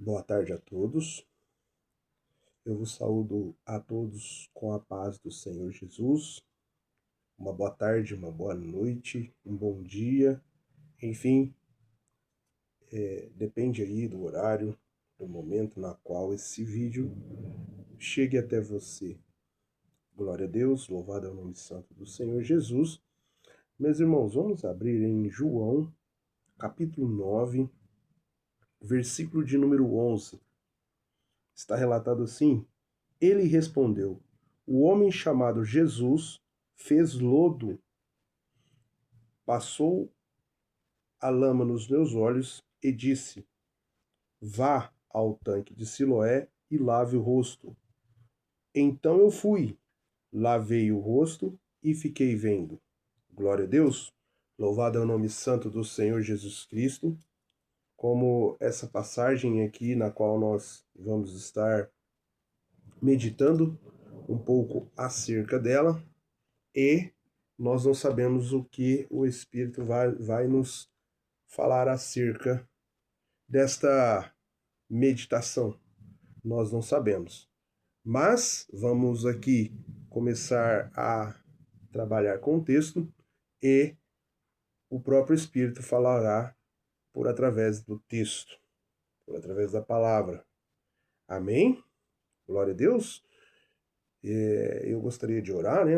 Boa tarde a todos. Eu vos saúdo a todos com a paz do Senhor Jesus. Uma boa tarde, uma boa noite, um bom dia. Enfim, depende aí do horário, do momento na qual esse vídeo chegue até você. Glória a Deus, louvado é o nome santo do Senhor Jesus. Meus irmãos, vamos abrir em João, capítulo 9, versículo de número 11. Está relatado assim: Ele respondeu: O homem chamado Jesus fez lodo, passou a lama nos meus olhos e disse: Vá ao tanque de Siloé e lave o rosto. Então eu fui, lavei o rosto e fiquei vendo. Glória a Deus. Louvado é o nome santo do Senhor Jesus Cristo. Como essa passagem aqui na qual nós vamos estar meditando um pouco acerca dela, e nós não sabemos o que o Espírito vai nos falar acerca desta meditação. Nós não sabemos. Mas vamos aqui começar a trabalhar com o texto e o próprio Espírito falará por através do texto, por através da palavra. Amém? Glória a Deus. Eu gostaria de orar, né?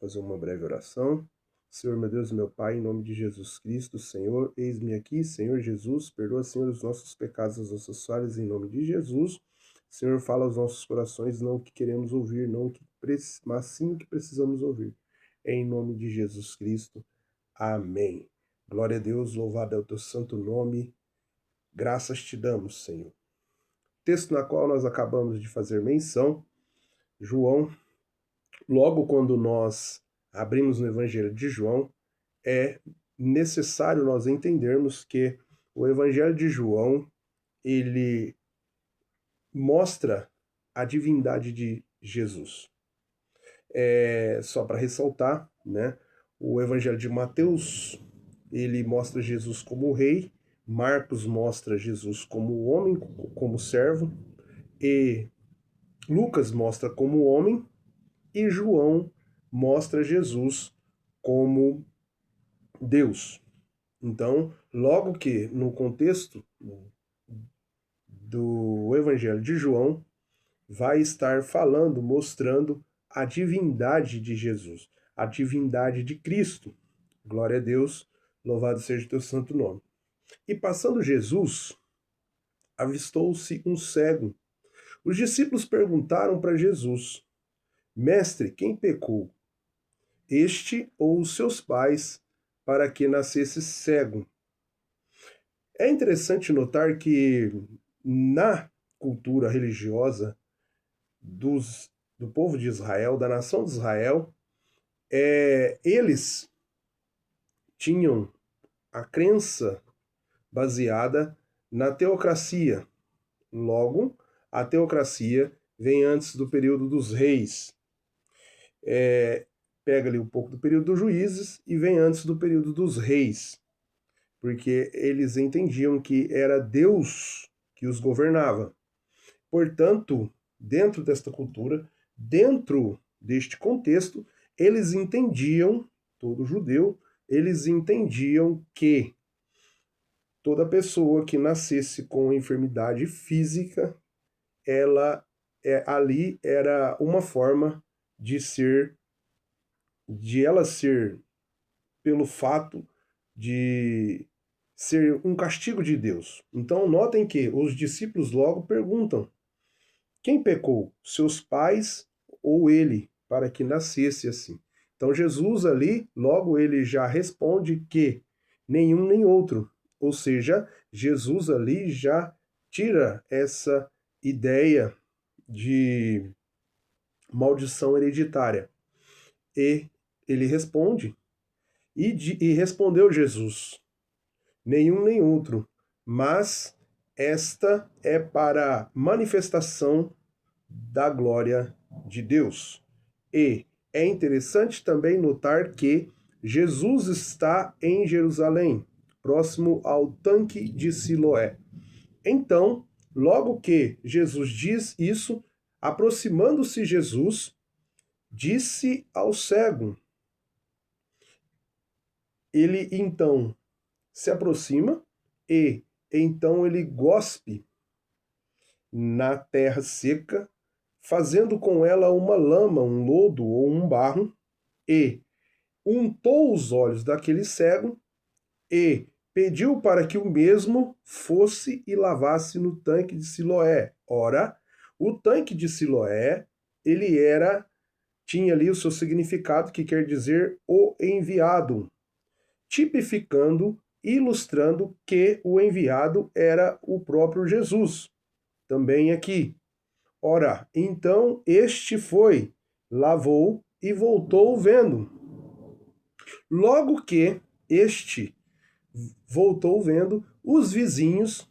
Fazer uma breve oração. Senhor, meu Deus e meu Pai, em nome de Jesus Cristo, Senhor, eis-me aqui, Senhor Jesus, perdoa, Senhor, os nossos pecados, as nossas falhas, em nome de Jesus. Senhor, fala aos nossos corações, não o que queremos ouvir, mas sim o que precisamos ouvir. Em nome de Jesus Cristo. Amém. Glória a Deus, louvado é o teu santo nome. Graças te damos, Senhor. Texto na qual nós acabamos de fazer menção, João. Logo quando nós abrimos no Evangelho de João, é necessário nós entendermos que o Evangelho de João, ele mostra a divindade de Jesus. Só para ressaltar, né? O Evangelho de Mateus, ele mostra Jesus como rei, Marcos mostra Jesus como homem, como servo, e Lucas mostra como homem, e João mostra Jesus como Deus. Então, logo que no contexto do Evangelho de João, vai estar falando, mostrando a divindade de Jesus, a divindade de Cristo. Glória a Deus, louvado seja o teu santo nome. E passando Jesus, avistou-se um cego. Os discípulos perguntaram para Jesus: Mestre, quem pecou? Este ou os seus pais, para que nascesse cego? É interessante notar que na cultura religiosa do povo de Israel, da nação de Israel, eles tinham a crença baseada na teocracia. Logo, a teocracia vem antes do período dos reis. Pega ali um pouco do período dos juízes e vem antes do período dos reis, porque eles entendiam que era Deus que os governava. Portanto, dentro desta cultura, dentro deste contexto, eles entendiam, todo judeu, eles entendiam que toda pessoa que nascesse com enfermidade física, ali era uma forma de ela ser, pelo fato de ser um castigo de Deus. Então, notem que os discípulos logo perguntam: quem pecou, seus pais ou ele, para que nascesse assim? Então, Jesus ali, logo ele já responde que nenhum nem outro. Ou seja, Jesus ali já tira essa ideia de maldição hereditária. E ele responde, e respondeu Jesus: nenhum nem outro, mas esta é para manifestação da glória de Deus. E é interessante também notar que Jesus está em Jerusalém, próximo ao tanque de Siloé. Então, Logo que Jesus diz isso, aproximando-se Jesus, disse ao cego. Ele então se aproxima e então ele gospe na terra seca, fazendo com ela uma lama, um lodo ou um barro, e untou os olhos daquele cego e pediu para que o mesmo fosse e lavasse no tanque de Siloé. Ora, o tanque de Siloé, ele tinha ali o seu significado, que quer dizer o enviado, tipificando, ilustrando que o enviado era o próprio Jesus. Também aqui. Ora, então este foi, lavou e voltou vendo. Logo que este voltou vendo, os vizinhos,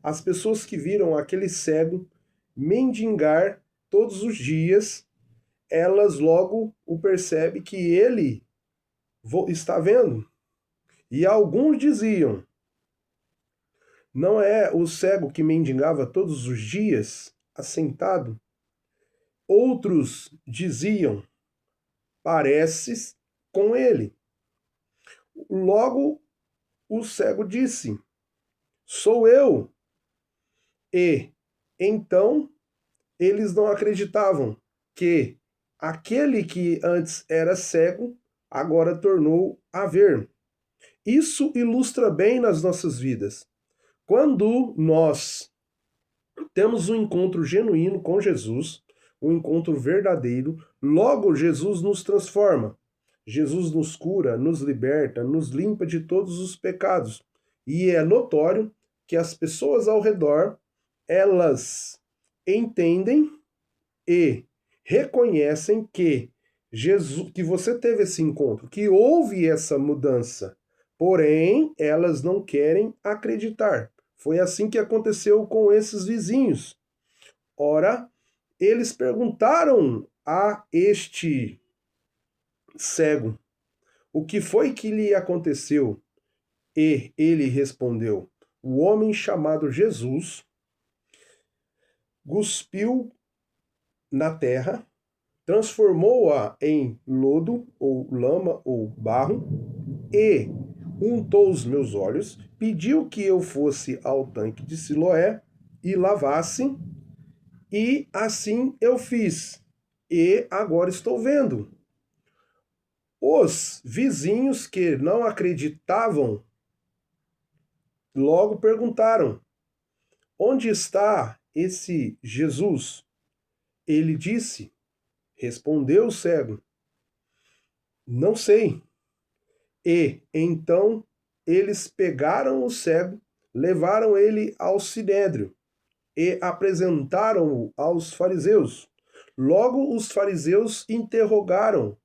as pessoas que viram aquele cego mendigar todos os dias, elas logo o percebem que ele está vendo. E alguns diziam, não é o cego que mendigava todos os dias, assentado? Outros diziam, pareces com ele. Logo o cego disse, sou eu. E então eles não acreditavam que aquele que antes era cego agora tornou a ver. Isso ilustra bem nas nossas vidas. Quando nós temos um encontro genuíno com Jesus, um encontro verdadeiro, logo Jesus nos transforma. Jesus nos cura, nos liberta, nos limpa de todos os pecados. E é notório que as pessoas ao redor, elas entendem e reconhecem que Jesus, que você teve esse encontro, que houve essa mudança. Porém, elas não querem acreditar. Foi assim que aconteceu com esses vizinhos. Ora, eles perguntaram a este cego o que foi que lhe aconteceu. E ele respondeu: o homem chamado Jesus cuspiu na terra, transformou-a em lodo, ou lama, ou barro, e untou os meus olhos, pediu que eu fosse ao tanque de Siloé e lavasse, e assim eu fiz. E agora estou vendo. Os vizinhos que não acreditavam logo perguntaram: onde está esse Jesus? Ele disse, respondeu o cego, não sei. E então eles pegaram o cego, levaram ele ao sinédrio e apresentaram-o aos fariseus. Logo os fariseus interrogaram,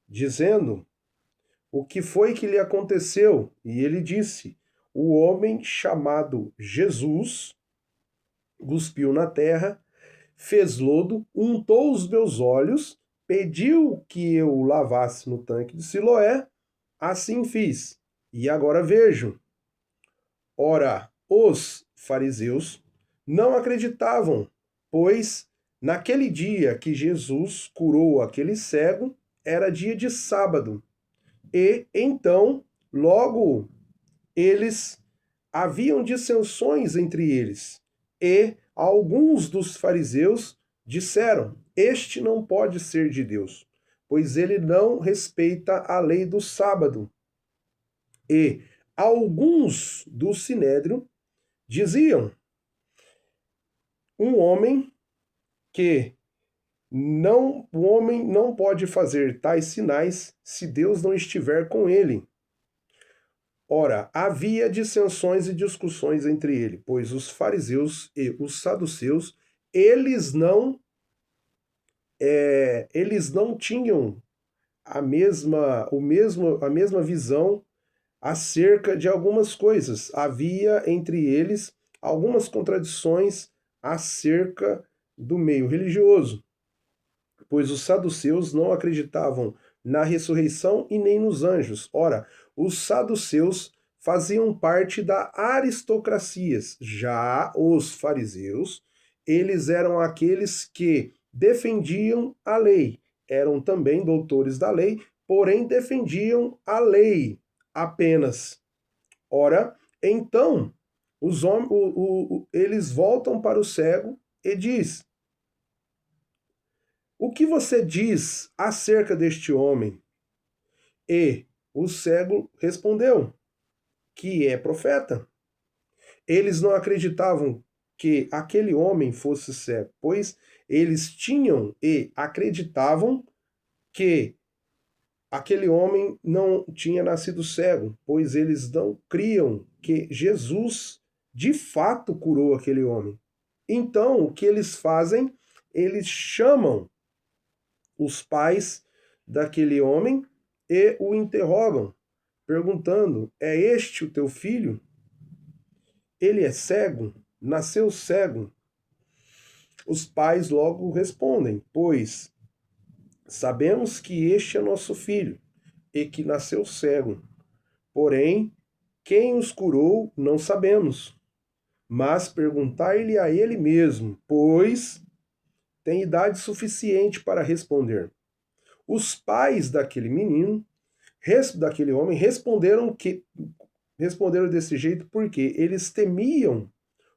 dizendo, o que foi que lhe aconteceu? E ele disse, o homem chamado Jesus cuspiu na terra, fez lodo, untou os meus olhos, pediu que eu lavasse no tanque de Siloé, assim fiz, e agora vejo. Ora, os fariseus não acreditavam, pois naquele dia que Jesus curou aquele cego, era dia de sábado. E então, logo, eles haviam dissensões entre eles. E alguns dos fariseus disseram: este não pode ser de Deus, pois ele não respeita a lei do sábado. E alguns do sinédrio diziam: o homem não pode fazer tais sinais se Deus não estiver com ele. Ora, havia dissensões e discussões entre ele, pois os fariseus e os saduceus, eles não tinham a mesma visão acerca de algumas coisas. Havia entre eles algumas contradições acerca do meio religioso, pois os saduceus não acreditavam na ressurreição e nem nos anjos. Ora, os saduceus faziam parte da aristocracia. Já os fariseus, eles eram aqueles que defendiam a lei, eram também doutores da lei, porém defendiam a lei apenas. Ora, então, eles voltam para o cego e diz: o que você diz acerca deste homem? E o cego respondeu que é profeta. Eles não acreditavam que aquele homem fosse cego, pois eles tinham e acreditavam que aquele homem não tinha nascido cego, pois eles não criam que Jesus de fato curou aquele homem. Então, o que eles fazem? Eles chamam os pais daquele homem e o interrogam, perguntando: é este o teu filho? Ele é cego? Nasceu cego? Os pais logo respondem: pois sabemos que este é nosso filho e que nasceu cego. Porém, quem os curou não sabemos. Mas perguntai-lhe a ele mesmo, pois tem idade suficiente para responder. Os pais daquele menino, daquele homem, responderam desse jeito porque eles temiam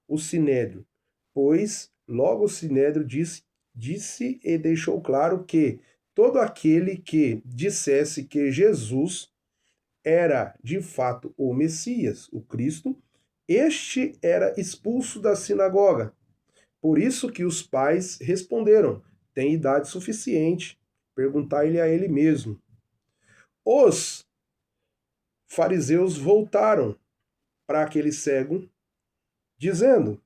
o sinédrio, pois logo o sinédrio disse e deixou claro que todo aquele que dissesse que Jesus era de fato o Messias, o Cristo, este era expulso da sinagoga. Por isso que os pais responderam: tem idade suficiente, perguntai-lhe a ele mesmo. Os fariseus voltaram para aquele cego, dizendo: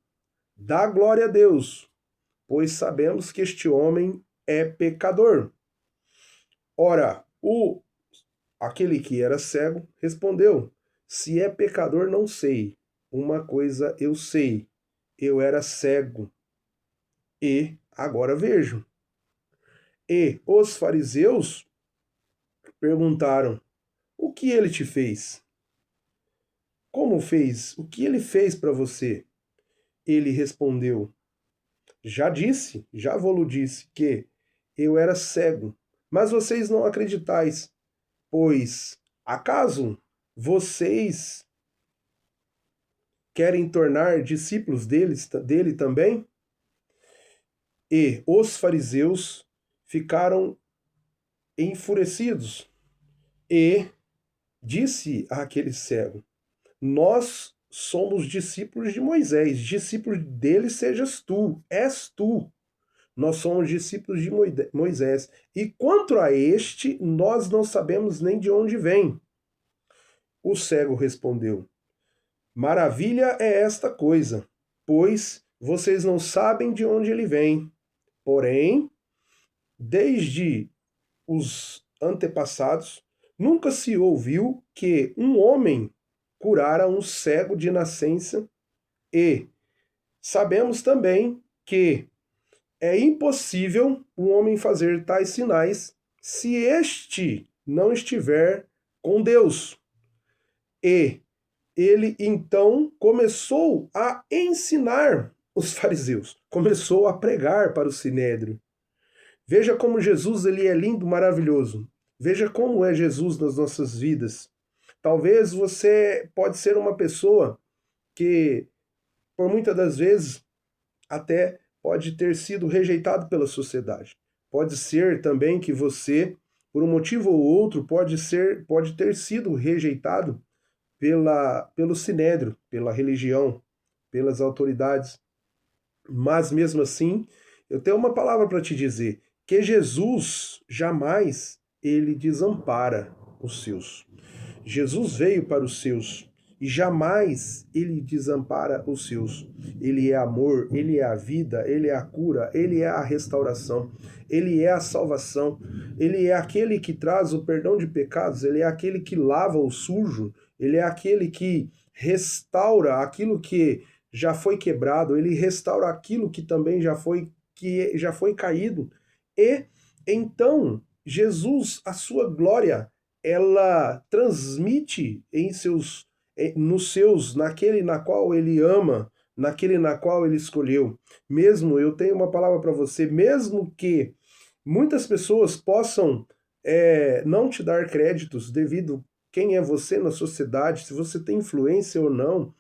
dá glória a Deus, pois sabemos que este homem é pecador. Ora, aquele que era cego respondeu: se é pecador, não sei. Uma coisa eu sei: eu era cego e agora vejo. E os fariseus perguntaram: o que ele te fez? Como fez? O que ele fez para você? Ele respondeu: já vou-lo disse, que eu era cego, mas vocês não acreditais. Pois, acaso vocês querem tornar discípulos dele também? E os fariseus ficaram enfurecidos e disse àquele cego: nós somos discípulos de Moisés, discípulos dele sejas tu, és tu. Nós somos discípulos de Moisés. E quanto a este, nós não sabemos nem de onde vem. O cego respondeu: maravilha é esta coisa, pois vocês não sabem de onde ele vem. Porém, desde os antepassados, nunca se ouviu que um homem curara um cego de nascença, e sabemos também que é impossível um homem fazer tais sinais se este não estiver com Deus. E ele então começou a ensinar os fariseus, começou a pregar para o sinédrio. Veja como Jesus ele é lindo, maravilhoso. Veja como é Jesus nas nossas vidas. Talvez você pode ser uma pessoa que, por muitas das vezes, até pode ter sido rejeitado pela sociedade. Pode ser também que você, por um motivo ou outro, pode ter sido rejeitado pelo sinédrio, pela religião, pelas autoridades. Mas mesmo assim, eu tenho uma palavra para te dizer, que Jesus jamais ele desampara os seus. Jesus veio para os seus e jamais ele desampara os seus. Ele é amor, ele é a vida, ele é a cura, ele é a restauração, ele é a salvação, ele é aquele que traz o perdão de pecados, ele é aquele que lava o sujo, ele é aquele que restaura aquilo que já foi quebrado, ele restaura aquilo que também já foi caído. E então Jesus, a sua glória, ela transmite em seus naquele na qual ele ama, naquele na qual ele escolheu. Mesmo, eu tenho uma palavra para você, mesmo que muitas pessoas possam não te dar créditos devido quem é você na sociedade, se você tem influência ou não,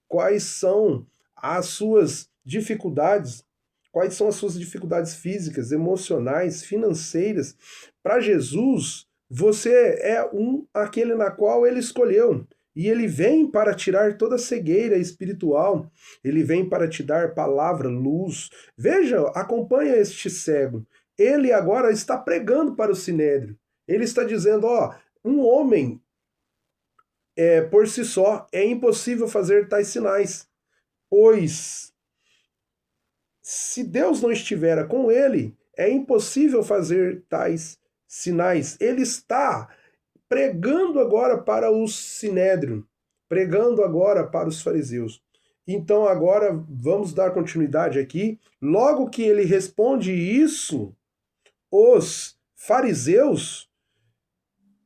quais são as suas dificuldades, quais são as suas dificuldades físicas, emocionais, financeiras. Para Jesus, você é aquele na qual ele escolheu. E ele vem para tirar toda a cegueira espiritual. Ele vem para te dar palavra, luz. Veja, acompanha este cego. Ele agora está pregando para o sinédrio. Ele está dizendo, ó, um homem por si só é impossível fazer tais sinais, pois se Deus não estiver com ele, é impossível fazer tais sinais. Ele está pregando agora para o sinédrio, pregando agora para os fariseus. Então agora vamos dar continuidade aqui. Logo que ele responde isso, os fariseus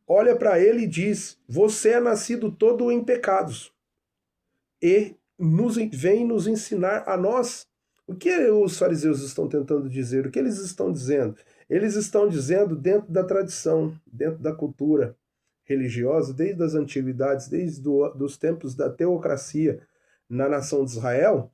olha para ele e diz: você é nascido todo em pecados e vem nos ensinar a nós. O que os fariseus estão tentando dizer? O que eles estão dizendo? Eles estão dizendo dentro da tradição, dentro da cultura religiosa, desde as antiguidades, desde dos tempos da teocracia na nação de Israel,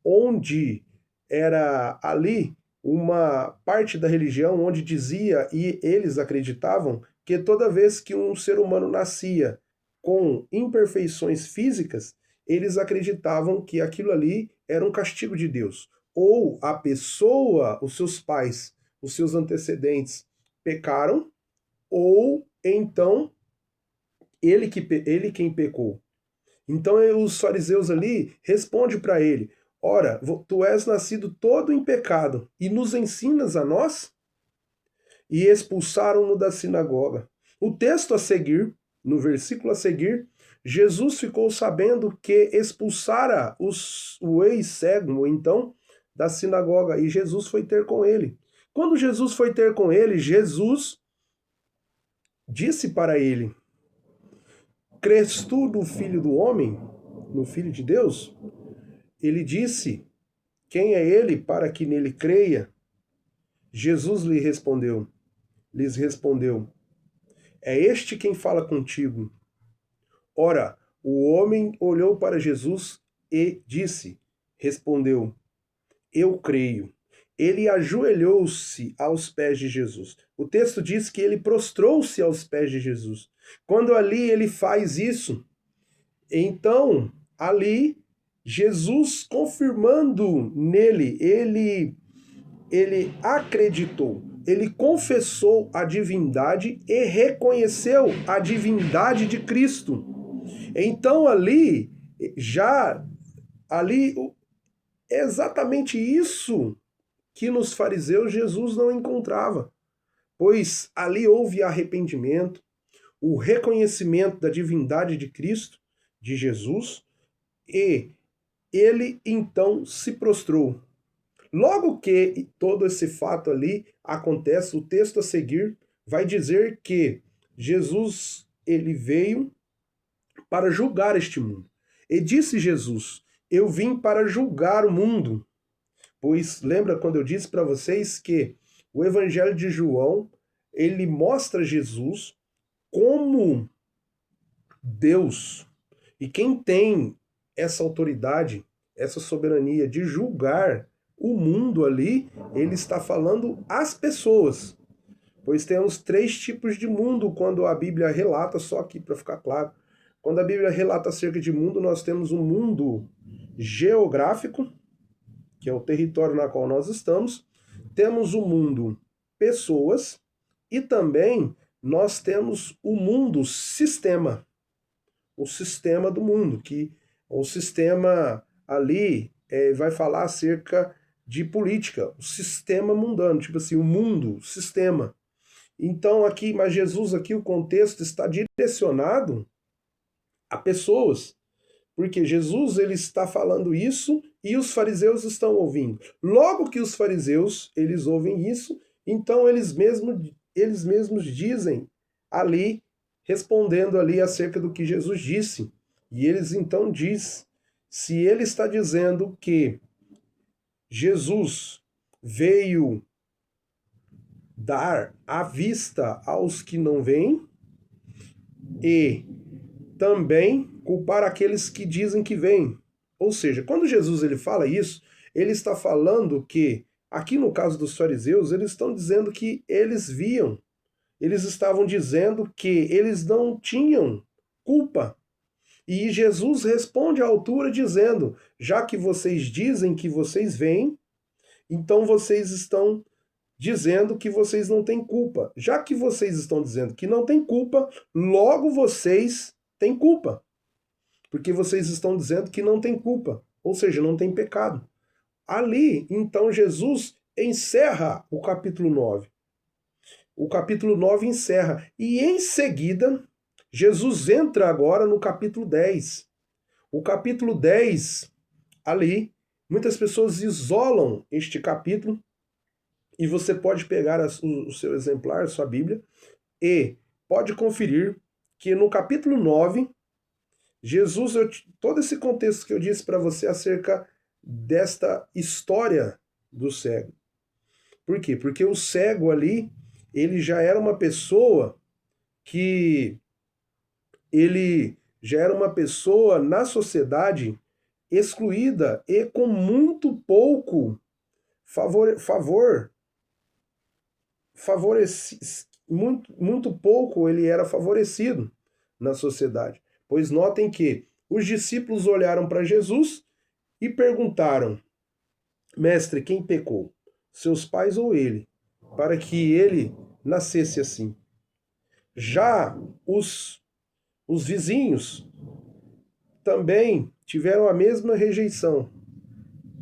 onde era ali uma parte da religião onde dizia, e eles acreditavam, que toda vez que um ser humano nascia com imperfeições físicas, eles acreditavam que aquilo ali era um castigo de Deus. Ou a pessoa, os seus pais, os seus antecedentes pecaram, ou então ele quem pecou. Então os fariseus ali respondem para ele: ora, tu és nascido todo em pecado e nos ensinas a nós? E expulsaram-no da sinagoga. O texto a seguir, no versículo a seguir, Jesus ficou sabendo que expulsara o ex-cego, então, da sinagoga, e Jesus foi ter com ele. Quando Jesus foi ter com ele, Jesus disse para ele: crês tu no Filho do Homem, no Filho de Deus? Ele disse: quem é ele para que nele creia? Jesus lhes respondeu: é este quem fala contigo. Ora, o homem olhou para Jesus e respondeu: eu creio. Ele ajoelhou-se aos pés de Jesus. O texto diz que ele prostrou-se aos pés de Jesus. Quando ali ele faz isso, então ali Jesus confirmando nele, ele acreditou, ele confessou a divindade e reconheceu a divindade de Cristo. Então ali é exatamente isso que nos fariseus Jesus não encontrava, pois ali houve arrependimento, o reconhecimento da divindade de Cristo, de Jesus, e ele então se prostrou. Logo que todo esse fato ali acontece, o texto a seguir vai dizer que Jesus ele veio para julgar este mundo. E disse Jesus: eu vim para julgar o mundo. Pois lembra quando eu disse para vocês que o Evangelho de João, ele mostra Jesus como Deus. E quem tem essa autoridade, essa soberania de julgar o mundo ali, ele está falando às pessoas. Pois temos 3 tipos de mundo quando a Bíblia relata, só aqui para ficar claro. Quando a Bíblia relata acerca de mundo, nós temos um mundo geográfico, que é o território na qual nós estamos. Temos o mundo pessoas e também nós temos o mundo sistema. O sistema do mundo, que o sistema ali vai falar acerca de política, o sistema mundano, tipo assim, o mundo, o sistema. Então aqui, mas Jesus aqui, o contexto está direcionado a pessoas, porque Jesus ele está falando isso e os fariseus estão ouvindo. Logo que os fariseus eles ouvem isso, então eles mesmos dizem ali, respondendo ali acerca do que Jesus disse. E eles então diz, se ele está dizendo que Jesus veio dar a vista aos que não veem e também culpar aqueles que dizem que veem. Ou seja, quando Jesus ele fala isso, ele está falando que, aqui no caso dos fariseus, eles estão dizendo que eles viam, eles estavam dizendo que eles não tinham culpa. E Jesus responde à altura dizendo: já que vocês dizem que vocês veem, então vocês estão dizendo que vocês não têm culpa. Já que vocês estão dizendo que não têm culpa, logo vocês têm culpa. Porque vocês estão dizendo que não têm culpa, ou seja, não tem pecado. Ali, então, Jesus encerra o capítulo 9. O capítulo 9 encerra. E em seguida, Jesus entra agora no capítulo 10. O capítulo 10, ali, muitas pessoas isolam este capítulo e você pode pegar o seu exemplar, sua Bíblia, e pode conferir que no capítulo 9, Jesus, todo esse contexto que eu disse para você acerca desta história do cego. Por quê? Porque o cego ali, ele já era uma pessoa que ele já era uma pessoa na sociedade excluída e com muito pouco muito pouco ele era favorecido na sociedade. Pois notem que os discípulos olharam para Jesus e perguntaram: Mestre, quem pecou? Seus pais ou ele? Para que ele nascesse assim. Já os vizinhos também tiveram a mesma rejeição.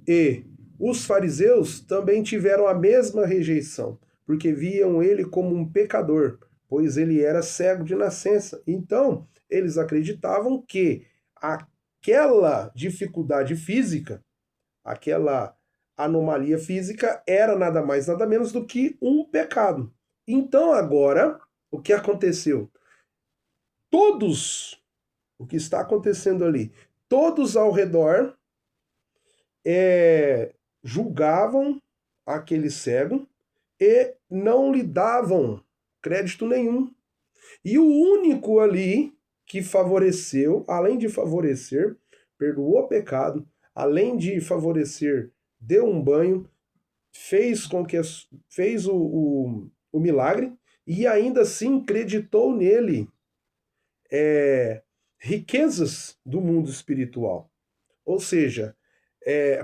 E os fariseus também tiveram a mesma rejeição, porque viam ele como um pecador, pois ele era cego de nascença. Então, eles acreditavam que aquela dificuldade física, aquela anomalia física, era nada mais, nada menos do que um pecado. Então, agora, o que aconteceu? O que está acontecendo ali, todos ao redor julgavam aquele cego e não lhe davam crédito nenhum. E o único ali que favoreceu, além de favorecer, perdoou o pecado, além de favorecer, deu um banho, fez o milagre e ainda assim creditou nele riquezas do mundo espiritual. Ou seja,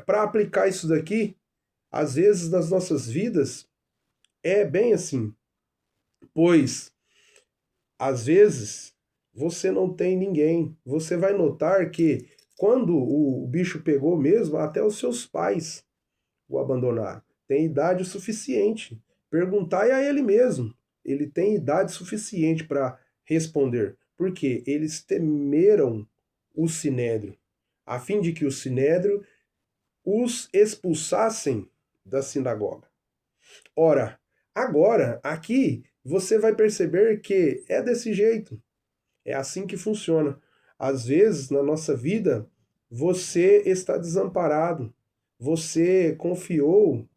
para aplicar isso daqui, às vezes nas nossas vidas, é bem assim. Pois, às vezes, você não tem ninguém. Você vai notar que quando o bicho pegou mesmo, até os seus pais o abandonaram. Tem idade suficiente. Perguntai a ele mesmo. Ele tem idade suficiente para responder. Porque eles temeram o sinédrio, a fim de que o sinédrio os expulsassem da sinagoga. Ora, agora, aqui, você vai perceber que é desse jeito. É assim que funciona. Às vezes, na nossa vida, você está desamparado. Você confiou,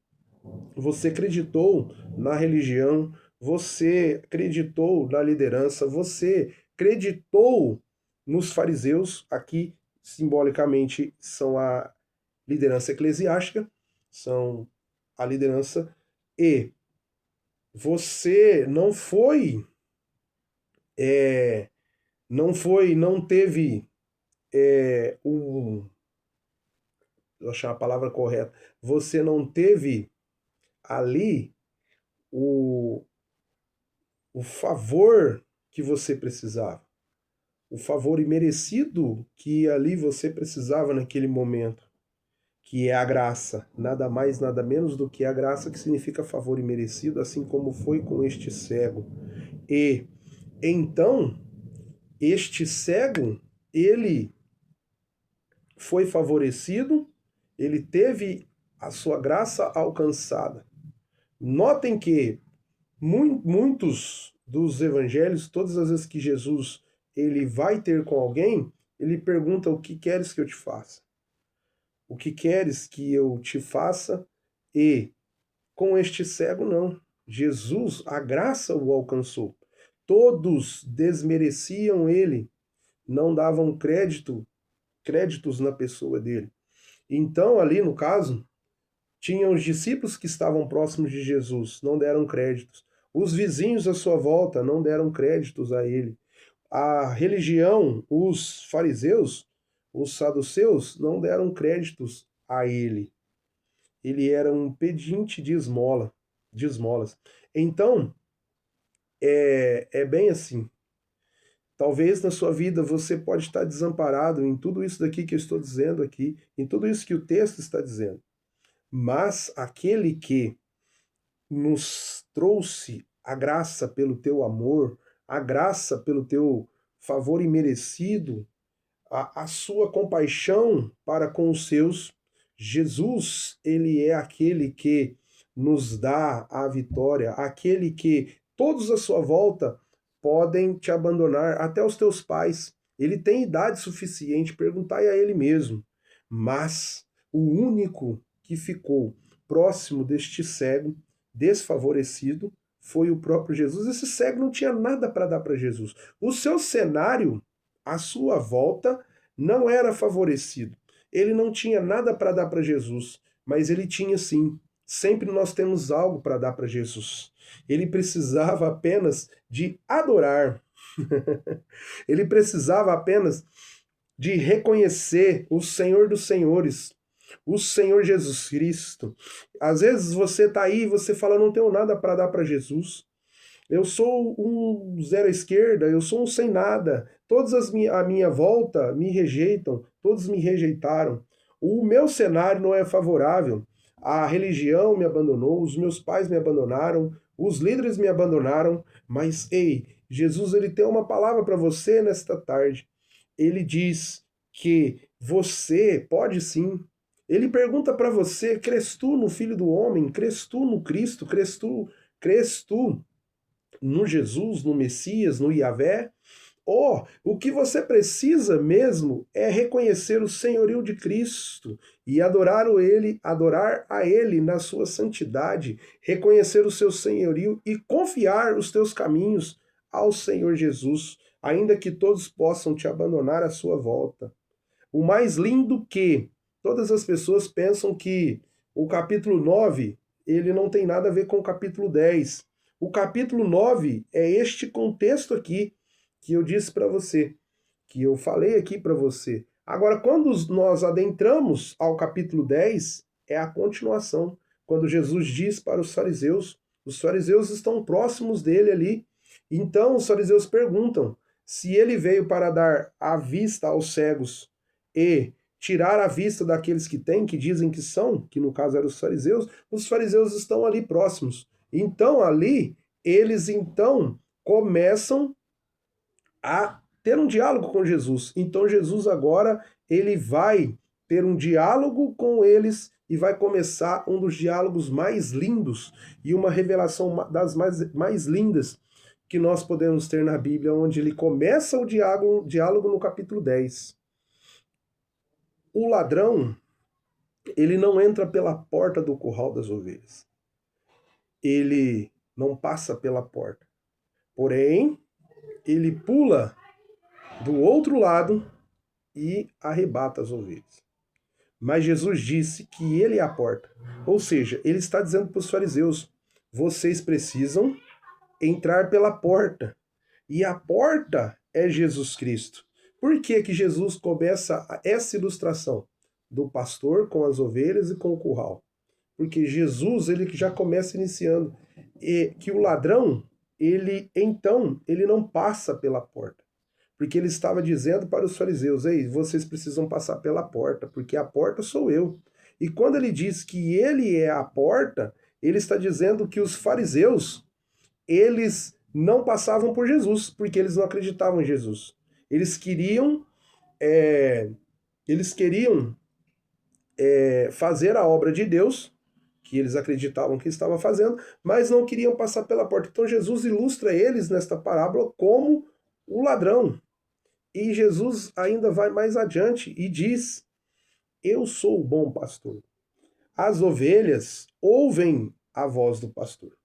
você acreditou na religião, você acreditou na liderança, você acreditou nos fariseus, aqui simbolicamente são a liderança eclesiástica, são a liderança, e você não teve vou achar a palavra correta, você não teve ali o, o favor que você precisava, o favor imerecido que ali você precisava naquele momento, que é a graça, nada mais, nada menos do que a graça, que significa favor imerecido, assim como foi com este cego. E então, este cego, ele foi favorecido, ele teve a sua graça alcançada. Notem que muitos dos evangelhos, todas as vezes que Jesus ele vai ter com alguém, ele pergunta: o que queres que eu te faça? O que queres que eu te faça? E com este cego, não. Jesus, a graça o alcançou. Todos desmereciam ele, não davam créditos na pessoa dele. Então, ali no caso, tinham os discípulos que estavam próximos de Jesus, não deram créditos. Os vizinhos à sua volta não deram créditos a ele. A religião, os fariseus, os saduceus, não deram créditos a ele. Ele era um pedinte de esmolas. Então, é bem assim. Talvez na sua vida você pode estar desamparado em tudo isso daqui que eu estou dizendo aqui, em tudo isso que o texto está dizendo. Mas aquele que nos trouxe a graça pelo teu amor, a graça pelo teu favor imerecido, a sua compaixão para com os seus, Jesus, ele é aquele que nos dá a vitória, aquele que todos à sua volta podem te abandonar, até os teus pais. Ele tem idade suficiente, perguntai a ele mesmo. Mas o único que ficou próximo deste cego, desfavorecido, foi o próprio Jesus. Esse cego não tinha nada para dar para Jesus. O seu cenário, à sua volta, não era favorecido. Ele não tinha nada para dar para Jesus, mas ele tinha sim. Sempre nós temos algo para dar para Jesus. Ele precisava apenas de adorar. Ele precisava apenas de reconhecer o Senhor dos Senhores, o Senhor Jesus Cristo. Às vezes você está aí e você fala: não tenho nada para dar para Jesus. Eu sou um zero à esquerda, eu sou um sem nada. Todos à minha volta me rejeitam, todos me rejeitaram. O meu cenário não é favorável. A religião me abandonou, os meus pais me abandonaram, os líderes me abandonaram, mas ei, Jesus ele tem uma palavra para você nesta tarde. Ele diz que você pode sim. Ele pergunta para você: crês tu no Filho do Homem? Crês tu no Cristo? Crês tu no Jesus, no Messias, no Yahvé? O que você precisa mesmo é reconhecer o senhorio de Cristo e adorar a Ele na sua santidade, reconhecer o seu senhorio e confiar os teus caminhos ao Senhor Jesus, ainda que todos possam te abandonar à sua volta. O mais lindo que todas as pessoas pensam que o capítulo 9 ele não tem nada a ver com o capítulo 10. O capítulo 9 é este contexto aqui que eu disse para você, que eu falei aqui para você. Agora, quando nós adentramos ao capítulo 10, é a continuação. Quando Jesus diz para os fariseus estão próximos dele ali. Então, os fariseus perguntam se ele veio para dar a vista aos cegos e tirar a vista daqueles que têm, que dizem que são, que no caso eram os fariseus estão ali próximos. Então, ali, eles então começam a ter um diálogo com Jesus. Então, Jesus agora, ele vai ter um diálogo com eles e vai começar um dos diálogos mais lindos e uma revelação das mais lindas que nós podemos ter na Bíblia, onde ele começa o diálogo no capítulo 10. O ladrão, ele não entra pela porta do curral das ovelhas. Ele não passa pela porta. Porém, ele pula do outro lado e arrebata as ovelhas. Mas Jesus disse que ele é a porta. Ou seja, ele está dizendo para os fariseus: vocês precisam entrar pela porta. E a porta é Jesus Cristo. Por que que Jesus começa essa ilustração do pastor com as ovelhas e com o curral? Porque Jesus, ele já começa iniciando que o ladrão, ele não passa pela porta. Porque ele estava dizendo para os fariseus: ei, vocês precisam passar pela porta, porque a porta sou eu. E quando ele diz que ele é a porta, ele está dizendo que os fariseus, eles não passavam por Jesus, porque eles não acreditavam em Jesus. Eles queriam fazer a obra de Deus, que eles acreditavam que estava fazendo, mas não queriam passar pela porta. Então Jesus ilustra eles nesta parábola como o ladrão. E Jesus ainda vai mais adiante e diz: eu sou o bom pastor. As ovelhas ouvem a voz do pastor.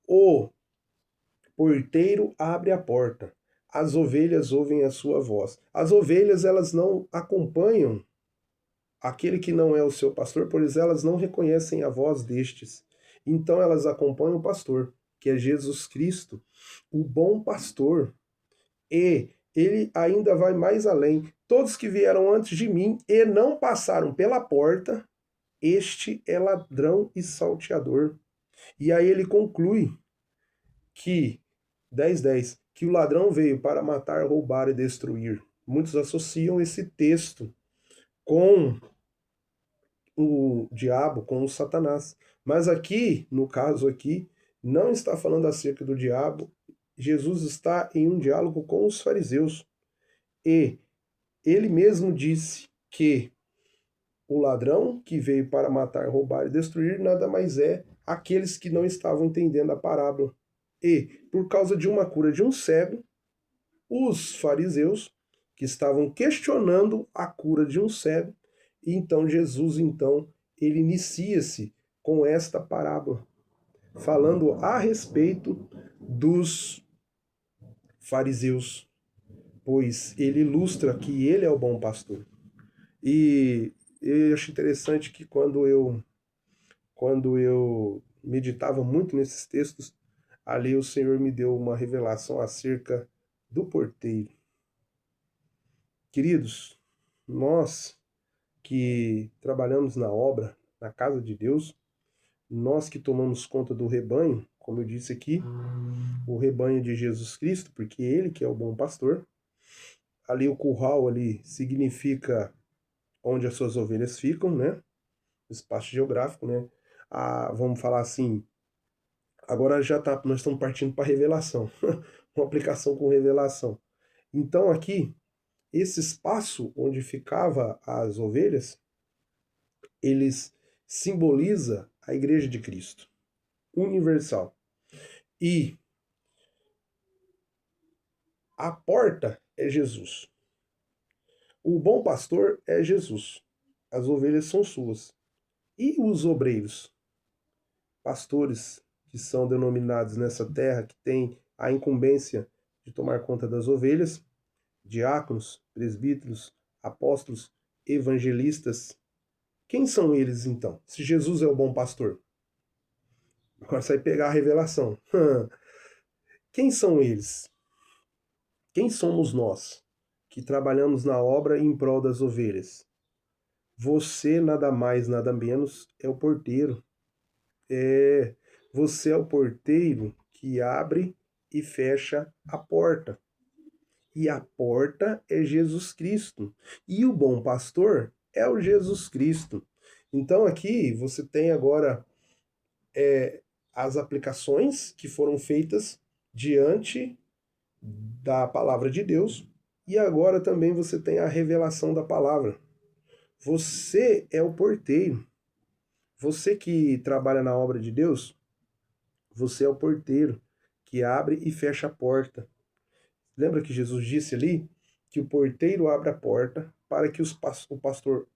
O porteiro abre a porta. As ovelhas ouvem a sua voz. As ovelhas, elas não acompanham aquele que não é o seu pastor, pois elas não reconhecem a voz destes. Então elas acompanham o pastor, que é Jesus Cristo, o bom pastor. E ele ainda vai mais além. Todos que vieram antes de mim e não passaram pela porta, este é ladrão e salteador. E aí ele conclui que 10:10, que o ladrão veio para matar, roubar e destruir. Muitos associam esse texto com o diabo, com o Satanás. Mas aqui, no caso aqui, não está falando acerca do diabo. Jesus está em um diálogo com os fariseus. E ele mesmo disse que o ladrão que veio para matar, roubar e destruir nada mais é aqueles que não estavam entendendo a parábola. E, por causa de uma cura de um cego, os fariseus, que estavam questionando a cura de um cego, e então Jesus, ele inicia-se com esta parábola, falando a respeito dos fariseus, pois ele ilustra que ele é o bom pastor. E eu acho interessante que quando eu meditava muito nesses textos, ali o Senhor me deu uma revelação acerca do porteiro. Queridos, nós que trabalhamos na obra, na casa de Deus, nós que tomamos conta do rebanho, como eu disse aqui, o rebanho de Jesus Cristo, porque ele que é o bom pastor. Ali o curral ali significa onde as suas ovelhas ficam, né? Espaço geográfico, né? Vamos falar assim, agora nós estamos partindo para revelação, uma aplicação com revelação. Então aqui, esse espaço onde ficava as ovelhas, eles simboliza a Igreja de Cristo, universal. E a porta é Jesus. O bom pastor é Jesus. As ovelhas são suas. E os obreiros, pastores que são denominados nessa terra, que têm a incumbência de tomar conta das ovelhas, diáconos, presbíteros, apóstolos, evangelistas. Quem são eles então? Se Jesus é o bom pastor. Agora você vai pegar a revelação. Quem são eles? Quem somos nós que trabalhamos na obra em prol das ovelhas? Você, nada mais, nada menos, é o porteiro. Você é o porteiro que abre e fecha a porta. E a porta é Jesus Cristo. E o bom pastor é o Jesus Cristo. Então aqui você tem agora as aplicações que foram feitas diante da palavra de Deus, e agora também você tem a revelação da palavra. Você é o porteiro. Você que trabalha na obra de Deus, você é o porteiro que abre e fecha a porta. Lembra que Jesus disse ali que o porteiro abre a porta para que o pastor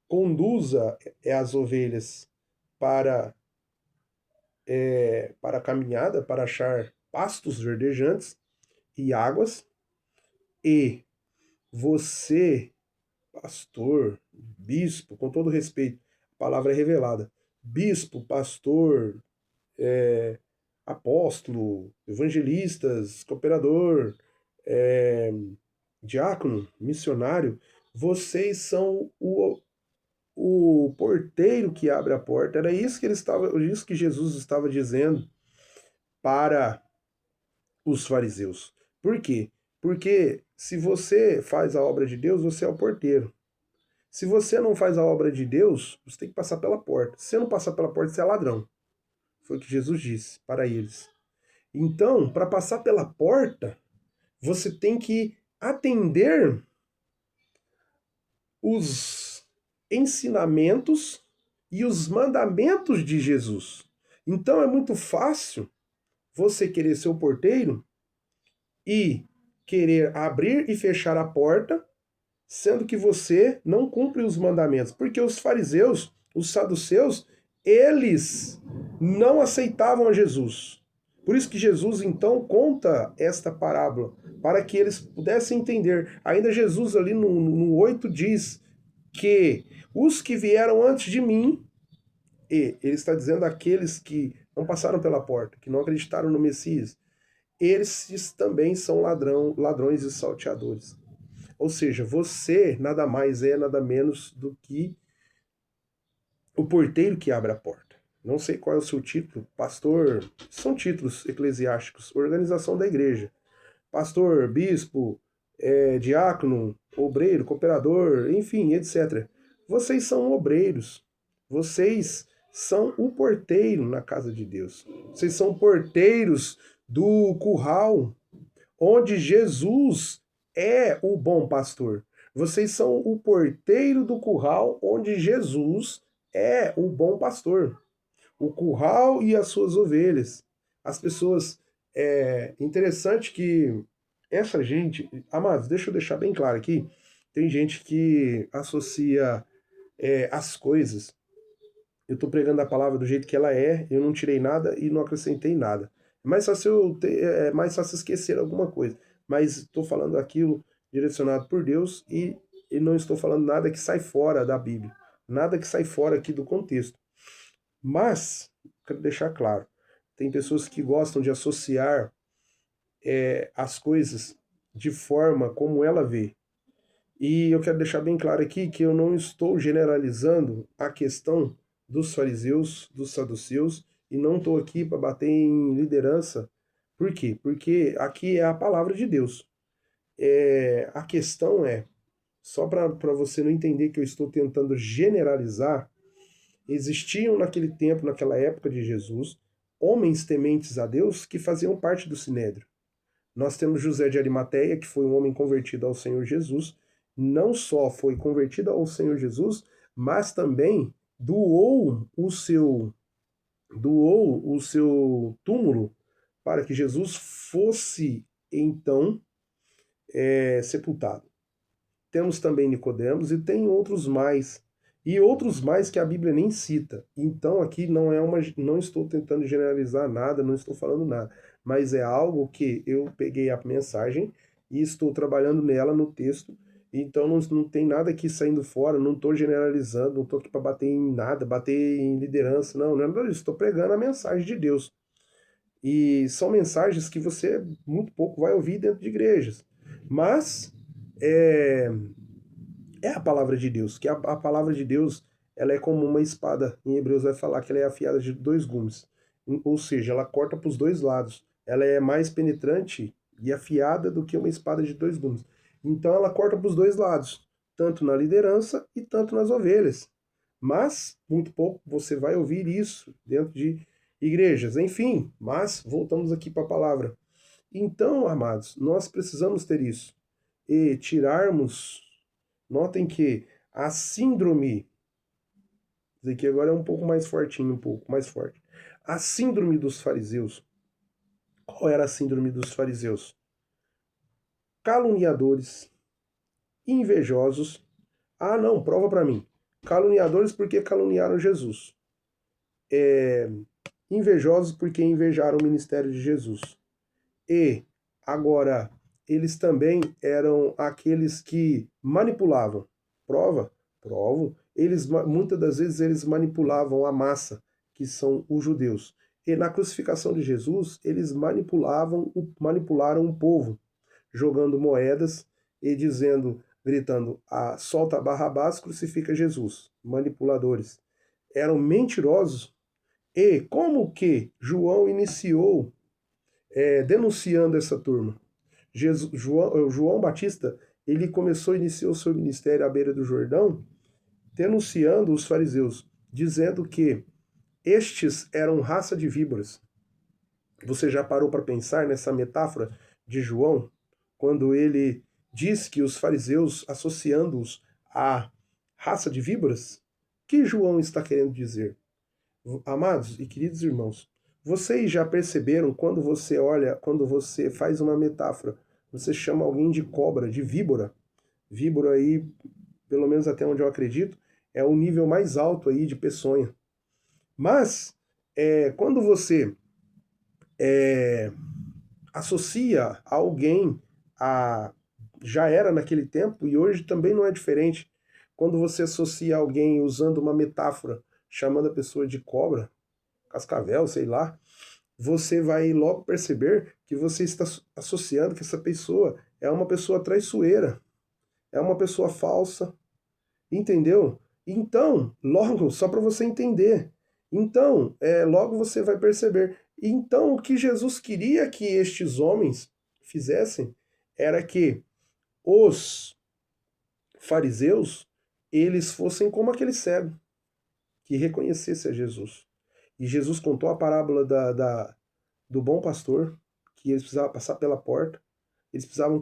conduza as ovelhas para a caminhada, para achar pastos verdejantes e águas, e você, pastor, bispo, com todo respeito, a palavra é revelada, bispo, pastor, apóstolo, evangelistas, cooperador, diácono, missionário, vocês são o porteiro que abre a porta. Era isso isso que Jesus estava dizendo para os fariseus. Por quê? Porque se você faz a obra de Deus, você é o porteiro. Se você não faz a obra de Deus, você tem que passar pela porta. Se você não passar pela porta, você é ladrão. Foi o que Jesus disse para eles. Então, para passar pela porta, você tem que atender os ensinamentos e os mandamentos de Jesus. Então é muito fácil você querer ser o porteiro e querer abrir e fechar a porta, sendo que você não cumpre os mandamentos. Porque os fariseus, os saduceus, eles não aceitavam a Jesus. Por isso que Jesus, então, conta esta parábola, para que eles pudessem entender. Ainda Jesus, ali no 8, diz que os que vieram antes de mim, e ele está dizendo aqueles que não passaram pela porta, que não acreditaram no Messias, eles também são ladrões e salteadores. Ou seja, você nada mais é, nada menos do que o porteiro que abre a porta. Não sei qual é o seu título, pastor, são títulos eclesiásticos, organização da igreja. Pastor, bispo, diácono, obreiro, cooperador, enfim, etc. Vocês são obreiros. Vocês são o porteiro na casa de Deus. Vocês são porteiros do curral, onde Jesus é o bom pastor. Vocês são o porteiro do curral, onde Jesus é o bom pastor. O curral e as suas ovelhas. As pessoas. É interessante que essa gente. Amados, deixa eu deixar bem claro aqui. Tem gente que associa as coisas. Eu estou pregando a palavra do jeito que ela é, eu não tirei nada e não acrescentei nada. É mais fácil esquecer alguma coisa. Mas estou falando aquilo direcionado por Deus e não estou falando nada que sai fora da Bíblia. Nada que sai fora aqui do contexto. Mas, quero deixar claro, tem pessoas que gostam de associar as coisas de forma como ela vê. E eu quero deixar bem claro aqui que eu não estou generalizando a questão dos fariseus, dos saduceus, e não estou aqui para bater em liderança. Por quê? Porque aqui é a palavra de Deus. A questão é, só para você não entender que eu estou tentando generalizar, existiam naquele tempo, naquela época de Jesus, homens tementes a Deus que faziam parte do Sinédrio. Nós temos José de Arimateia, que foi um homem convertido ao Senhor Jesus, não só foi convertido ao Senhor Jesus, mas também doou o seu túmulo para que Jesus fosse então sepultado. Temos também Nicodemos e tem outros mais. E outros mais que a Bíblia nem cita. Então aqui não estou tentando generalizar nada, não estou falando nada, mas é algo que eu peguei a mensagem e estou trabalhando nela no texto. Então não tem nada aqui saindo fora, não estou generalizando, não estou aqui para bater em nada, bater em liderança, não é nada disso, estou pregando a mensagem de Deus. E são mensagens que você muito pouco vai ouvir dentro de igrejas. Mas é a palavra de Deus, que a palavra de Deus ela é como uma espada. Em Hebreus vai falar que ela é afiada de 2 gumes. Ou seja, ela corta para os 2 lados. Ela é mais penetrante e afiada do que uma espada de 2 gumes. Então ela corta para os 2 lados, tanto na liderança e tanto nas ovelhas. Mas, muito pouco você vai ouvir isso dentro de igrejas. Enfim, mas voltamos aqui para a palavra. Então, amados, nós precisamos ter isso. E tirarmos. Notem que a síndrome. Isso aqui agora é um pouco mais fortinho, um pouco mais forte. A síndrome dos fariseus. Qual era a síndrome dos fariseus? Caluniadores, invejosos. Ah, não, prova para mim. Caluniadores porque caluniaram Jesus. Invejosos porque invejaram o ministério de Jesus. E agora, eles também eram aqueles que manipulavam. Prova? Provam. Muitas das vezes eles manipulavam a massa, que são os judeus. E na crucificação de Jesus, eles manipularam o povo, jogando moedas e gritando, solta Barrabás, crucifica Jesus. Manipuladores. Eram mentirosos. E como que João iniciou denunciando essa turma? João Batista, ele iniciou seu ministério à beira do Jordão, denunciando os fariseus, dizendo que estes eram raça de víboras. Você já parou para pensar nessa metáfora de João, quando ele diz que os fariseus, associando-os à raça de víboras? O que João está querendo dizer? Amados e queridos irmãos, vocês já perceberam quando você faz uma metáfora você chama alguém de cobra, de víbora. Víbora aí, pelo menos até onde eu acredito, é o nível mais alto aí de peçonha. Mas, quando você associa alguém a... Já era naquele tempo e hoje também não é diferente. Quando você associa alguém usando uma metáfora, chamando a pessoa de cobra, cascavel, sei lá, você vai logo perceber que você está associando que essa pessoa é uma pessoa traiçoeira, é uma pessoa falsa, entendeu? Então, logo, só para você entender, então, logo você vai perceber. Então, o que Jesus queria que estes homens fizessem era que os fariseus, eles fossem como aquele cego, que reconhecesse a Jesus. E Jesus contou a parábola do bom pastor, que eles precisavam passar pela porta, eles precisavam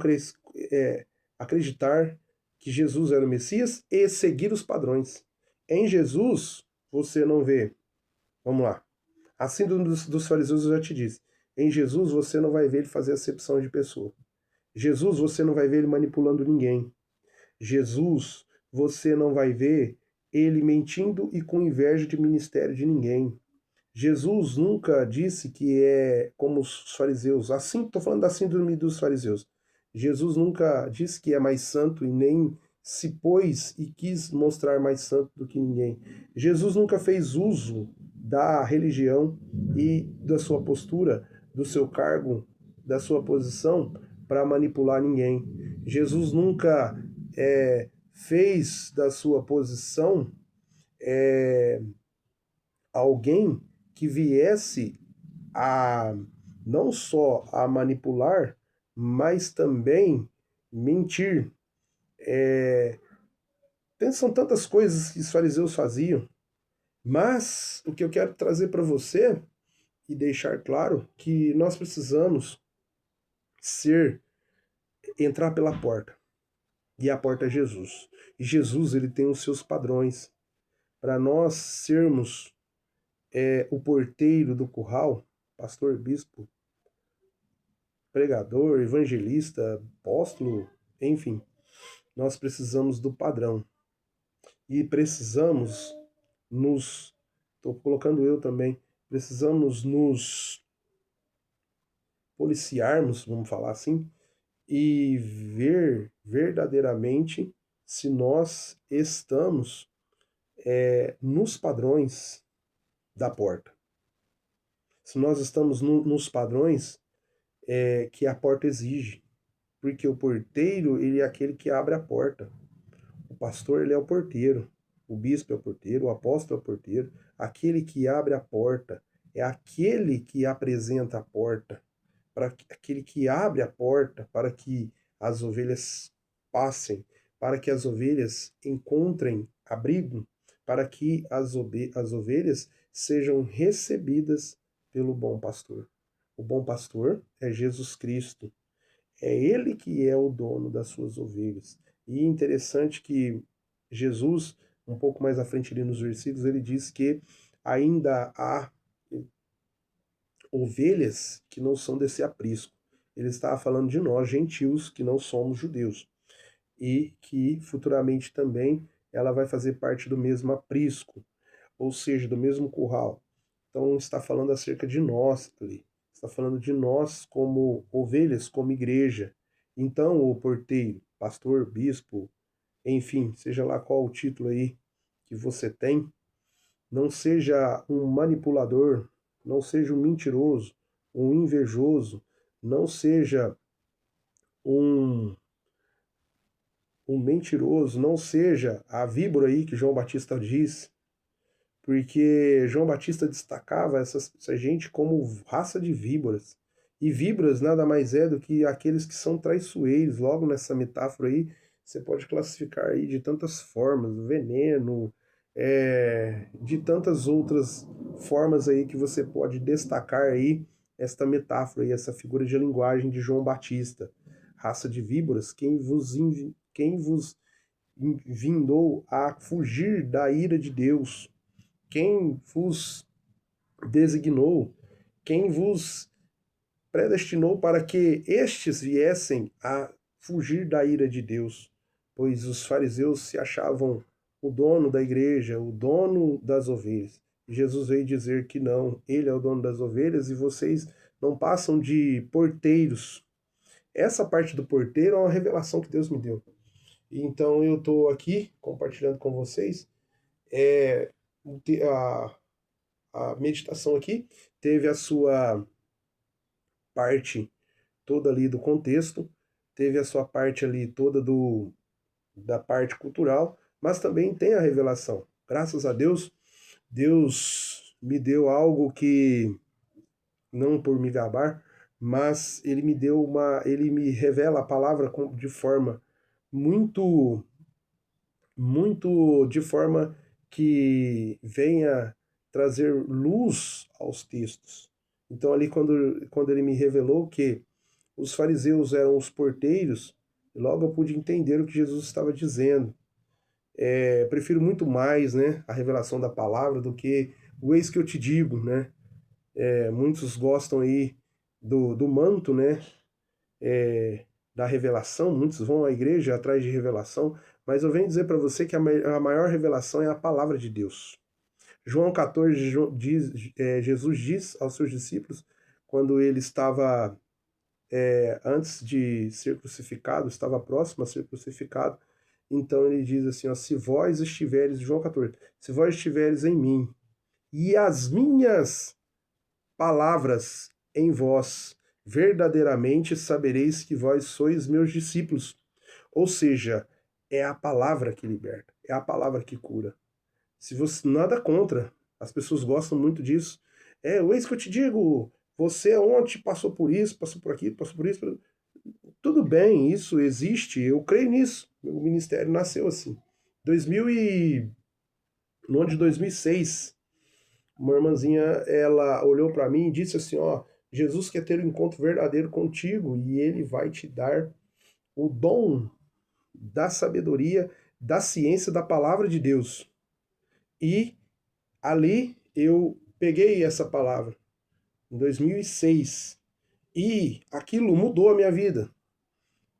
acreditar que Jesus era o Messias e seguir os padrões. Em Jesus, você não vê. Vamos lá. A síndrome dos fariseus eu já te disse. Em Jesus, você não vai ver ele fazer acepção de pessoa. Jesus, você não vai ver ele manipulando ninguém. Jesus, você não vai ver ele mentindo e com inveja de ministério de ninguém. Jesus nunca disse que é como os fariseus. Assim, estou falando da síndrome dos fariseus. Jesus nunca disse que é mais santo e nem se pôs e quis mostrar mais santo do que ninguém. Jesus nunca fez uso da religião e da sua postura, do seu cargo, da sua posição para manipular ninguém. Jesus nunca fez da sua posição alguém que viesse a não só a manipular, mas também mentir. São tantas coisas que os fariseus faziam, mas o que eu quero trazer para você e deixar claro que nós precisamos entrar pela porta. E a porta é Jesus. E Jesus, ele tem os seus padrões. Para nós sermos o porteiro do curral, pastor, bispo, pregador, evangelista, apóstolo, enfim, nós precisamos do padrão. E precisamos estou colocando eu também, precisamos nos policiarmos, vamos falar assim, e ver verdadeiramente se nós estamos nos padrões da porta. Se nós estamos nos padrões que a porta exige. Porque o porteiro, ele é aquele que abre a porta. O pastor, ele é o porteiro. O bispo é o porteiro, o apóstolo é o porteiro. Aquele que abre a porta é aquele que apresenta a porta. Aquele que abre a porta para que as ovelhas passem, para que as ovelhas encontrem abrigo, para que as ovelhas sejam recebidas pelo bom pastor. O bom pastor é Jesus Cristo. É ele que é o dono das suas ovelhas. E interessante que Jesus, um pouco mais à frente ali nos versículos, ele diz que ainda há ovelhas que não são desse aprisco. Ele estava falando de nós, gentios, que não somos judeus. E que futuramente também ela vai fazer parte do mesmo aprisco, ou seja, do mesmo curral. Então está falando acerca de nós ali. Está falando de nós como ovelhas, como igreja. Então o porteiro, pastor, bispo, enfim, seja lá qual o título aí que você tem, não seja um manipulador, não seja um mentiroso, um invejoso, não seja um, um mentiroso, não seja a víbora aí que João Batista diz, porque João Batista destacava essa gente como raça de víboras. E víboras nada mais é do que aqueles que são traiçoeiros. Logo nessa metáfora aí, você pode classificar aí de tantas formas, veneno, de tantas outras formas aí que você pode destacar aí esta metáfora e essa figura de linguagem de João Batista. Raça de víboras, quem vos vindou a fugir da ira de Deus, quem vos designou, quem vos predestinou para que estes viessem a fugir da ira de Deus, pois os fariseus se achavam o dono da igreja, o dono das ovelhas. E Jesus veio dizer que não, ele é o dono das ovelhas e vocês não passam de porteiros. Essa parte do porteiro é uma revelação que Deus me deu. Então eu estou aqui compartilhando com vocês. É, a, a meditação aqui teve a sua parte toda ali do contexto, teve a sua parte ali toda da parte cultural, mas também tem a revelação. Graças a Deus, Deus me deu algo que, não por me gabar, mas ele me revela a palavra de forma muito, muito, de forma que venha trazer luz aos textos. Então ali quando ele me revelou que os fariseus eram os porteiros, logo eu pude entender o que Jesus estava dizendo. Prefiro muito mais, né, a revelação da palavra do que o eis que eu te digo, né? Muitos gostam aí do manto, né, da revelação, muitos vão à igreja atrás de revelação, mas eu venho dizer para você que a maior revelação é a palavra de Deus. João 14, Jesus diz aos seus discípulos, quando ele estava antes de ser crucificado, estava próximo a ser crucificado, então ele diz assim, ó, se vós estiveres, João 14, se vós estiveres em mim, e as minhas palavras em vós, verdadeiramente sabereis que vós sois meus discípulos. Ou seja, é a palavra que liberta, é a palavra que cura. Se você nada contra, as pessoas gostam muito disso. O eis que eu te digo, você ontem passou por isso, passou por aquilo, passou por isso. Tudo bem, isso existe, eu creio nisso. Meu ministério nasceu assim. 2000 e... No ano de 2006, uma irmãzinha, ela olhou para mim e disse assim, ó, Jesus quer ter um encontro verdadeiro contigo e ele vai te dar o dom da sabedoria, da ciência, da palavra de Deus. E ali eu peguei essa palavra em 2006 e aquilo mudou a minha vida.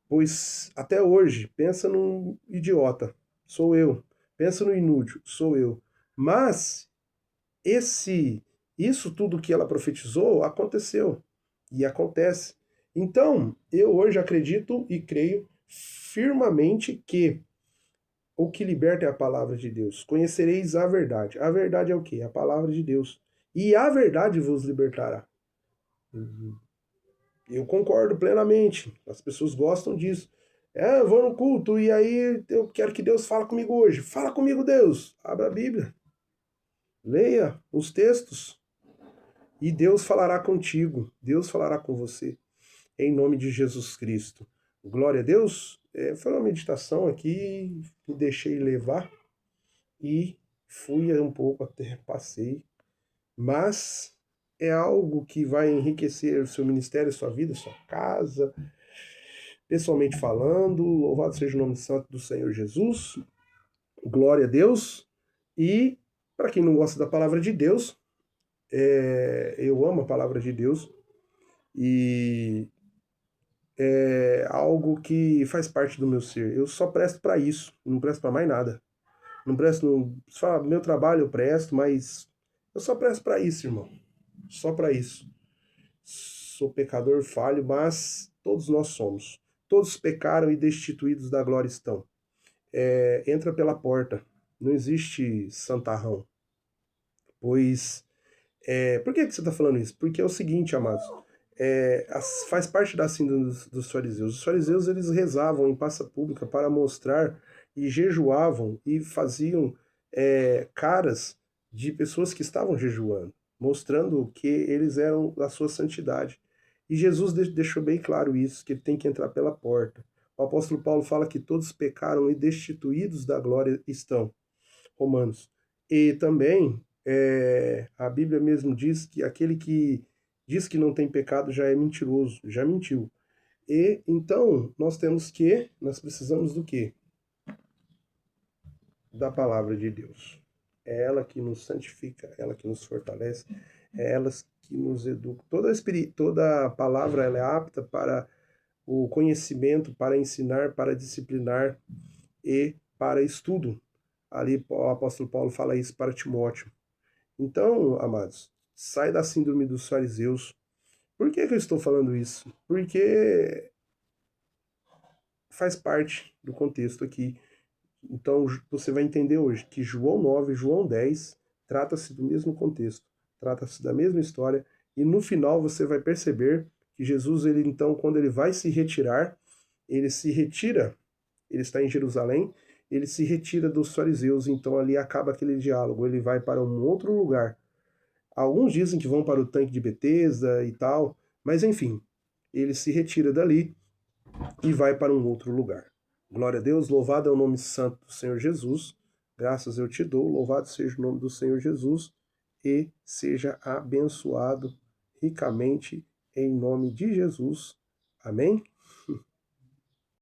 Pois até hoje, pensa num idiota, sou eu. Pensa no inútil, sou eu. Mas isso tudo que ela profetizou aconteceu e acontece. Então, eu hoje acredito e creio firmemente que o que liberta é a palavra de Deus. Conhecereis a verdade. A verdade é o quê? A palavra de Deus. E a verdade vos libertará. Eu concordo plenamente. As pessoas gostam disso. Eu vou no culto e aí eu quero que Deus fale comigo hoje. Fala comigo, Deus. Abra a Bíblia. Leia os textos. E Deus falará contigo. Deus falará com você. Em nome de Jesus Cristo. Glória a Deus. Foi uma meditação aqui. Me deixei levar. E fui um pouco até, passei. Mas é algo que vai enriquecer o seu ministério, sua vida, sua casa, pessoalmente falando. Louvado seja o nome santo do Senhor Jesus. Glória a Deus. E para quem não gosta da palavra de Deus, eu amo a palavra de Deus e é algo que faz parte do meu ser. Eu só presto para isso, não presto para mais nada. Não presto, só meu trabalho eu presto, mas eu só presto para isso, irmão. Só para isso. Sou pecador, falho, mas todos nós somos. Todos pecaram e destituídos da glória estão. Entra pela porta. Não existe santarrão. Pois, por que você está falando isso? Porque é o seguinte, amados. Faz parte da síndrome dos fariseus. Os fariseus, eles rezavam em praça pública para mostrar e jejuavam e faziam caras de pessoas que estavam jejuando, mostrando que eles eram da sua santidade. E Jesus deixou bem claro isso, que ele tem que entrar pela porta. O apóstolo Paulo fala que todos pecaram e destituídos da glória estão. Romanos. E também a Bíblia mesmo diz que aquele que diz que não tem pecado já é mentiroso, já mentiu. E então nós precisamos do quê? Da palavra de Deus. É ela que nos santifica, ela que nos fortalece, é elas que nos educam. Toda palavra ela é apta para o conhecimento, para ensinar, para disciplinar e para estudo. Ali o apóstolo Paulo fala isso para Timóteo. Então, amados, sai da síndrome dos fariseus. Por que eu estou falando isso? Porque faz parte do contexto aqui. Então, você vai entender hoje que João 9 e João 10 trata-se do mesmo contexto, trata-se da mesma história, e no final você vai perceber que Jesus, ele então, quando ele vai se retirar, ele se retira, ele está em Jerusalém, ele se retira dos fariseus, então ali acaba aquele diálogo, ele vai para um outro lugar. Alguns dizem que vão para o tanque de Betesda e tal, mas enfim, ele se retira dali e vai para um outro lugar. Glória a Deus, louvado é o nome santo do Senhor Jesus. Graças eu te dou, louvado seja o nome do Senhor Jesus e seja abençoado ricamente em nome de Jesus. Amém?